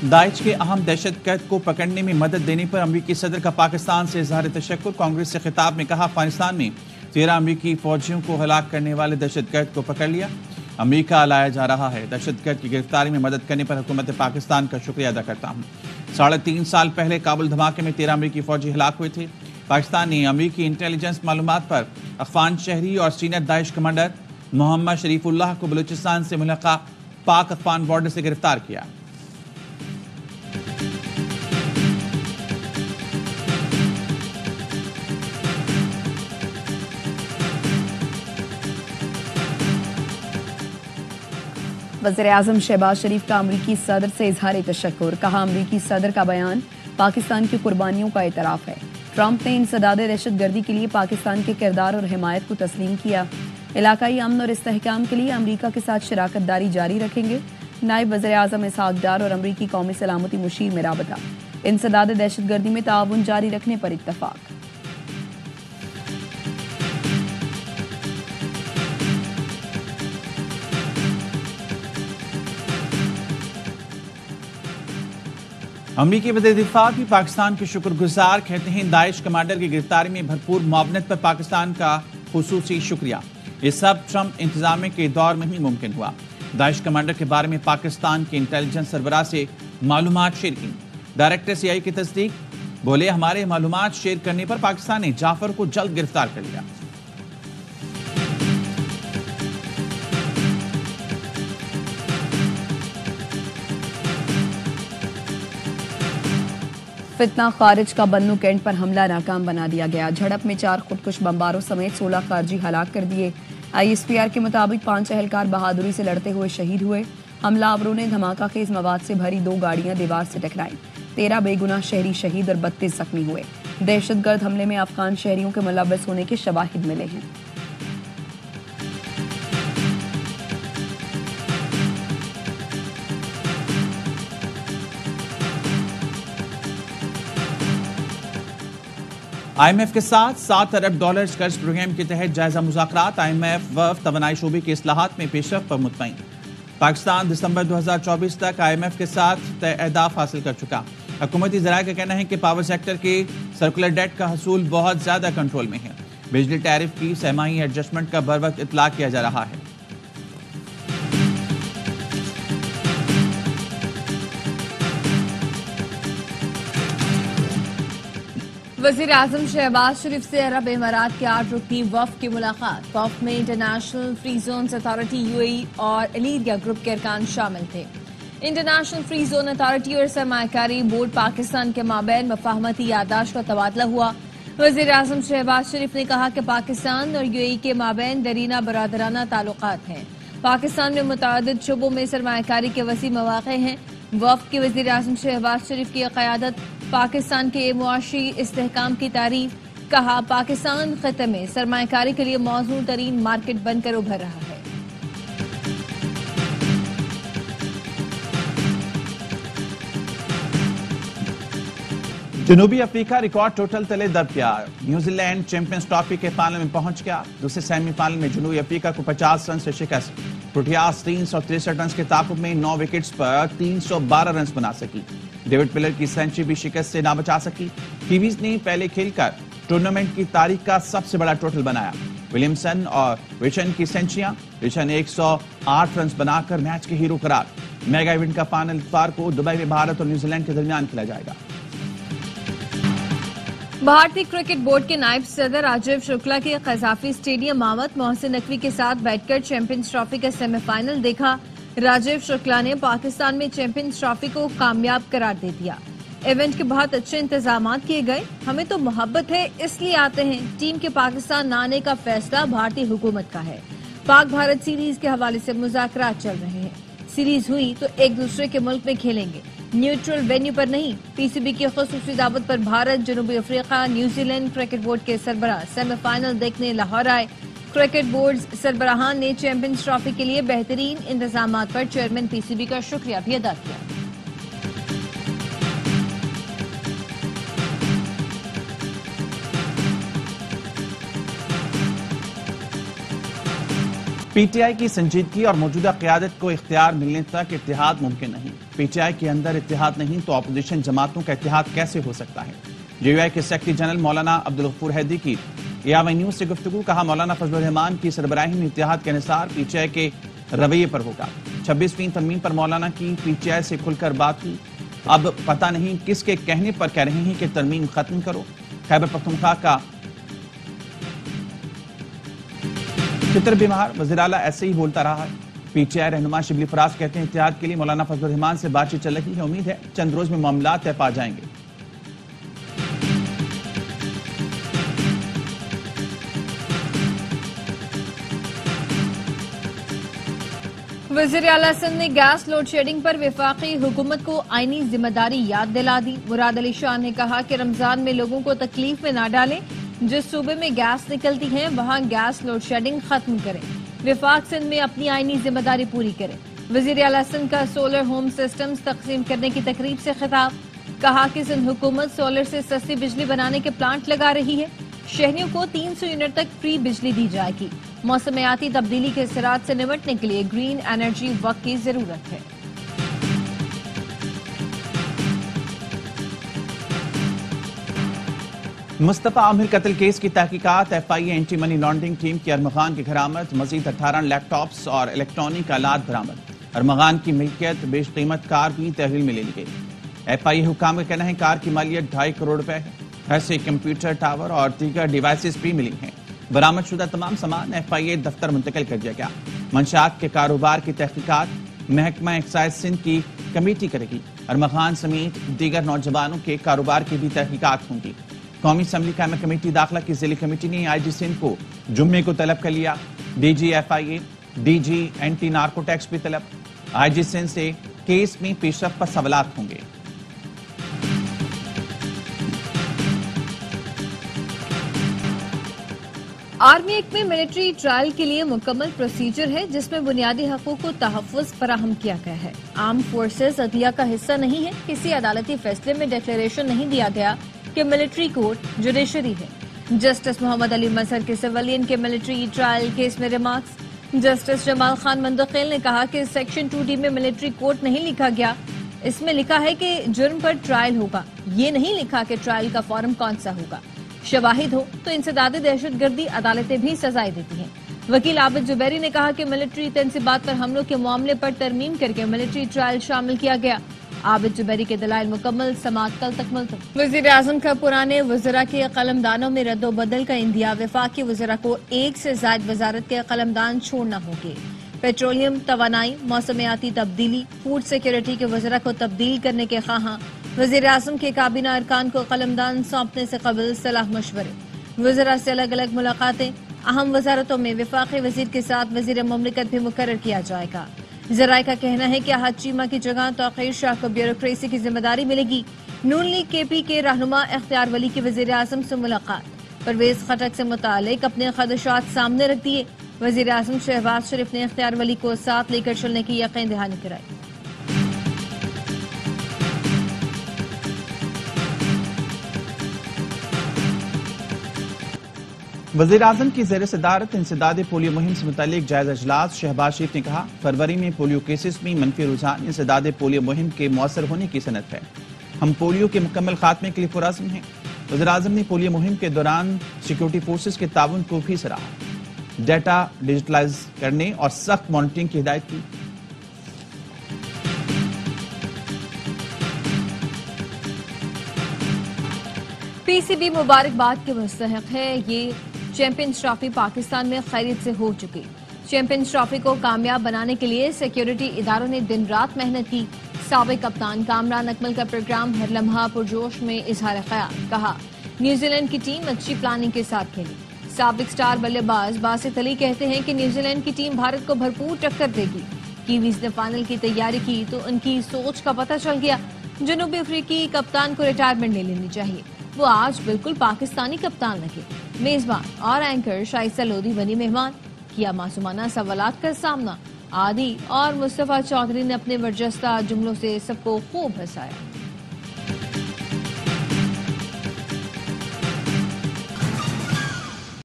Daesh के अहम दहशतगर्द को पकड़ने में मदद देने पर अमेरिकी सदर का पाकिस्तान से इजहार तशक्कुर। कांग्रेस से खिताब में कहा, अफगानिस्तान में 13 अमेरिकी फौजियों को हलाक करने वाले दहशतगर्द को पकड़ लिया। अमेरिका लाया जा रहा है। दहशतगर्द की गिरफ्तारी में मदद करने पर हुकूमत पाकिस्तान का शुक्रिया अदा करता हूँ। 3.5 साल पहले काबुल धमाके में 13 अमेरिकी फौजी हलाक हुए थे। पाकिस्तान ने अमेरिकी इंटेलिजेंस मालूमात पर अफगान शहरी और सीनियर दाइश कमांडर मोहम्मद शरीफुल्लाह को बलूचिस्तान से मुल्का पाक अफगान बॉर्डर से गिरफ्तार किया। वज़ीर-ए-आज़म शहबाज शरीफ का अमरीकी सदर से इजहार तशक्कुर। कहा, अमरीकी सदर का बयान पाकिस्तान की कुर्बानियों का एतराफ़ है। ट्रंप ने इंसदाद दहशतगर्दी के लिए पाकिस्तान के किरदार और हिमायत को तस्लीम किया। इलाकाई अमन और इस्तेहकाम के लिए अमरीका के साथ शराकत दारी जारी रखेंगे। नायब वज़ीर-ए-आज़म इसहाक डार और अमरीकी कौमी सलामती मुशीर में राबता। इंसदाद दहशतगर्दी में ताउन जारी रखने पर इत्तफाक। अमरीकी वज़ीर दिफा भी पाकिस्तान के शुक्रगुजार। कहते हैं, दाइश कमांडर की गिरफ्तारी में भरपूर मुआवनत पर पाकिस्तान का खुसूसी शुक्रिया। ये सब ट्रंप इंतजामिया के दौर में ही मुमकिन हुआ। दाइश कमांडर के बारे में पाकिस्तान के इंटेलिजेंस सरबराह से मालूमात शेयर की। डायरेक्टर CIA की तस्दीक। बोले, हमारे मालूमात शेयर करने पर पाकिस्तान ने जाफर को जल्द गिरफ्तार कर लिया। फितना खारिज का बन्नू कैंट पर हमला नाकाम बना दिया गया। झड़प में 4 खुदकुश बम्बारों समेत 16 खारजी हलाक कर दिए। ISPR के मुताबिक 5 एहलकार बहादुरी से लड़ते हुए शहीद हुए। हमलावरों ने धमाका खेज मवाद से भरी 2 गाड़ियां दीवार से टकराई। 13 बेगुनाह शहरी शहीद और 32 जख्मी हुए। दहशतगर्द हमले में अफगान शहरियों के मुलव्वस होने के शवाहिद मिले हैं। IMF के साथ $7 अरब कर्ज प्रोग्राम के तहत जायजा मुज़ाकरात। IMF वफ़ तवानाई शोबे के इस्लाहात में पेशरफ्त पर मुतमईन। पाकिस्तान दिसंबर 2024 तक IMF के साथ तय अहदाफ हासिल कर चुका। हुकूमती ज़राए का कहना है कि पावर सेक्टर के सर्कुलर डेट का हसूल बहुत ज़्यादा कंट्रोल में है। बिजली टैरिफ की सहमाही एडजस्टमेंट का बर वक्त इतला किया जा रहा है। वज़ीर-ए-आज़म शहबाज शरीफ से अरब इमारात के 8 रुकनी वफ़द की मुलाकात। वफ़द में international free zones authority UAE और एलिरिया ग्रुप के अरकान शामिल थे। इंटरनेशनल फ्री जोन अथॉरिटी और सरमायाकारी बोर्ड पाकिस्तान के माबैन मफाहमती यादाश्त का तबादला हुआ। वज़ीर-ए-आज़म शहबाज शरीफ ने कहा कि पाकिस्तान और UAE के माबैन दरीना बरादराना ताल्लुकात हैं। पाकिस्तान में मुतअद्दिद शुबों में सरमायाकारी के वसी मौक़े हैं। वफ़द के वज़ीर-ए-आज़म शहबाज शरीफ की क़यादत पाकिस्तान के मुआशी इस्तेहकाम की तारीफ। कहा, पाकिस्तान खिते में सरमायाकारी के लिए मौजूद तरीन मार्केट बनकर उभर रहा है। जनूबी अफ्रीका रिकॉर्ड टोटल तले दब गया। न्यूजीलैंड चैंपियंस ट्रॉफी के फाइनल में पहुंच गया। दूसरे सेमीफाइनल में जनूबी अफ्रीका को 50 रन से शिकस्त। प्रोटियास 363 रन के ताकुब में 9 विकेट्स पर 312 रन बना सकी। डेविड पिलर की सेंचुरी भी शिकस्त से ना बचा सकी। कीवीज ने पहले खेलकर टूर्नामेंट की तारीख का सबसे बड़ा टोटल बनाया। विलियमसन और रिचन की सेंचुरियां। रिचन 108 रन बनाकर मैच के हीरो करार। मेगा इवेंट का फाइनल इतवार को दुबई में भारत और न्यूजीलैंड के दरमियान खेला जाएगा। भारतीय क्रिकेट बोर्ड के नायब सदर राजीव शुक्ला के कजाफी स्टेडियम मावत मोहसिन नकवी के साथ बैठकर चैंपियंस ट्रॉफी का सेमीफाइनल देखा। राजीव शुक्ला ने पाकिस्तान में चैंपियंस ट्रॉफी को कामयाब करार दे दिया। इवेंट के बहुत अच्छे इंतजाम किए गए। हमें तो मोहब्बत है इसलिए आते हैं। टीम के पाकिस्तान न आने का फैसला भारतीय हुकूमत का है। पाक भारत सीरीज के हवाले से मुज़ाकरात चल रहे हैं। सीरीज हुई तो एक दूसरे के मुल्क में खेलेंगे, न्यूट्रल वेन्यू पर नहीं। PCB की खुसूसी दावत पर भारत, जनूबी अफ्रीका, न्यूजीलैंड क्रिकेट बोर्ड के सरबराह सेमीफाइनल देखने लाहौर आए। क्रिकेट बोर्ड सरबराहान ने चैंपियंस ट्रॉफी के लिए बेहतरीन इंतजाम पर चेयरमैन PCB का शुक्रिया भी अदा किया। पीटीआई की संजीदगी और मौजूदा क़यादत को इख्तियार मिलने तक इत्तेहाद मुमकिन नहीं। पीटीआई के अंदर इत्तेहाद नहीं तो अपोजिशन जमातों का इत्तेहाद कैसे हो सकता है। जेयूआई के सेक्रेटरी जनरल मौलाना अब्दुल गफूर हैदी की यावा न्यूज से गुफ्तगू। कहा, मौलाना फजलुर रहमान की सरबराही में इत्तेहाद के अनुसार पीटीआई के रवैये पर होगा। 26वीं तरमीम पर मौलाना की पीटीआई से खुलकर बात हुई। अब पता नहीं किसके कहने पर कह रहे हैं कि तरमीम खत्म करो। खैबर पख्तूनख्वा का चित्र बीमार वज़ीर आला ऐसे ही बोलता रहा है। पीटीआई रहनुमा शिबली फराज कहते हैं, इत्तेहाद के लिए मौलाना फजलुर रहमान से बातचीत चल रही है। उम्मीद है चंद रोज में मामला तय पा जाएंगे। वज़ीर आला सिंध ने गैस लोड शेडिंग पर वफाकी हुकूमत को आईनी जिम्मेदारी याद दिला दी। मुराद अली शाह ने कहा कि रमजान में लोगों को तकलीफ में न डालें। जिस सूबे में गैस निकलती है वहां गैस लोड शेडिंग खत्म करें। वफाक सिंध में अपनी आईनी जिम्मेदारी पूरी करें। वज़ीर आला सिंध का सोलर होम सिस्टम्स तकसीम करने की तकरीब से खिताब। कहा कि सिंध हुकूमत सोलर से सस्ती बिजली बनाने के प्लांट लगा रही है। शहरियों को 300 यूनिट तक फ्री बिजली दी जाएगी। मौसमियाती तब्दीली के असरात से निपटने के लिए ग्रीन एनर्जी वक्त की जरूरत है। मुस्तफा आमिर कत्ल केस की तहकीकात। FIA anti money laundering team की अरमगान की बरामद। मजीद 18 लैपटॉप्स और इलेक्ट्रॉनिक आलात बरामद। अरमगान की मिल्कियत बेश कीमत कार भी तहवील में ले ली गई। एफआईए हुकाम का कहना है कार की मालियत 2.5 करोड़ रुपए है। ऐसे कंप्यूटर टावर और दीगर डिवाइसेस भी मिली हैं। बरामद शुदा तमाम सामान एफआईए दफ्तर मुंतकिल कर दिया गया। मंशात के कारोबार की तहकीकात महकमा एक्साइज सिंध की कमेटी करेगी। अरमगान समेत दीगर नौजवानों के कारोबार की भी तहकीकात होंगी। कौमी असम्बली कायम कमेटी दाखिला की जिले कमेटी ने आईजी सिंध को जुम्मे को तलब कर लिया। डीजी एफआईए, डीजी एंटी नार्कोटैक्स भी तलब। आईजी सिंध से केस में पेशरफ पर सवालात होंगे। आर्मी एक्ट में मिलिट्री ट्रायल के लिए मुकम्मल प्रोसीजर है जिसमें बुनियादी हकूक को तहफ़्फ़ुज़ फराहम किया गया है। आर्म फोर्सेस अदलिया का हिस्सा नहीं है। किसी अदालती फैसले में डिक्लेरेशन नहीं दिया गया कि मिलिट्री कोर्ट जुडिशरी है। जस्टिस मोहम्मद अली मजहर के सिविलियन के मिलिट्री ट्रायल केस में रिमार्क्स। जस्टिस जमाल खान मंदखेल ने कहा कि सेक्शन 2D में मिलिट्री कोर्ट नहीं लिखा गया। इसमें लिखा है कि जुर्म पर ट्रायल होगा। ये नहीं लिखा कि ट्रायल का फॉर्म कौन सा होगा। शवाहिद हो तो इंसदाद दहशतगर्दी अदालतें भी सजाएं देती हैं। वकील आबिद जुबैरी ने कहा कि मिलिट्री तंसीबात पर हमलों के मामले पर तरमीम करके मिलिट्री ट्रायल शामिल किया गया। आबिद जुबैरी के दलाइल मुकम्मल समाअत कल तक मुलतवी। वज़ीर आज़म का पुराने वज़रा के कलमदानों में रद्दोबदल का इंदिया। वफाकी वज़रा को 1 से ज़ायद वज़ारत के कलमदान छोड़ना होंगे। पेट्रोलियम, तवानाई, मौसमियाती तब्दीली, फूड सिक्योरिटी के वज़रा को तब्दील करने के ख्वाहां। वज़ीर आज़म के काबीना अरकान को कलमदान सौंपने से कबल सलाह मशवरे। वज़रा से अलग अलग मुलाकातें। अहम वज़ारतों में वफाकी वज़ीर के साथ वज़ीर मुमलिकत भी मुकर्रर किया जाएगा। ज़राए का कहना है कि अहद चीमा की जगह तौक़ीर शाह को ब्यूरोक्रेसी की जिम्मेदारी मिलेगी। नून लीग KP के रहनुमा इख्तियार वली की वज़ीर आज़म से मुलाकात। परवेज खटक से मुतालिक अपने खदशात सामने रख दिए। वज़ीर आज़म शहबाज शरीफ ने इख्तियार वली को साथ लेकर चलने की यकीन दहानी कराई। वज़ीर आज़म की ज़ेर सदारत इंसदाद पोलियो मुहिम से मुतालिक जायजा इजलास। शहबाज शरीफ ने कहा, फरवरी में पोलियो केसेस में मनफी रुझान इंसदाद पोलियो मुहिम के मौसर होने की सनत है। हम पोलियो के मुकम्मल खात्मे के लिए पुरअज़्म हैं। वज़ीर आज़म ने पोलियो मुहिम के दौरान सिक्योरिटी फोर्सेस के ताउन को भी सराहा। डाटा डिजिटलाइज करने और सख्त मॉनिटरिंग की हिदायत की। PCB मुबारकबाद के मुस्तहक है। ये चैंपियंस ट्रॉफी पाकिस्तान में खैरियत से हो चुकी। चैंपियंस ट्रॉफी को कामयाब बनाने के लिए सिक्योरिटी इदारों ने दिन रात मेहनत की। साबिक कप्तान कामरान अकमल का प्रोग्राम हर लम्हा पुरजोश में इजहार ख्याल। कहा, न्यूजीलैंड की टीम अच्छी प्लानिंग के साथ खेली। साबिक स्टार बल्लेबाज बासित अली कहते हैं कि न्यूजीलैंड की टीम भारत को भरपूर टक्कर देगी। कीवीज ने फाइनल की तैयारी की तो उनकी सोच का पता चल गया। जनूबी अफ्रीकी कप्तान को रिटायरमेंट ले लेनी चाहिए। वो आज बिल्कुल पाकिस्तानी कप्तान लगे। मेजबान और एंकर शाइस्ता लोधी बनी मेहमान। किया मासूमाना सवालात का सामना। आदि और मुस्तफा चौधरी ने अपने बरजस्ता जुमलों से सबको खूब हंसाया।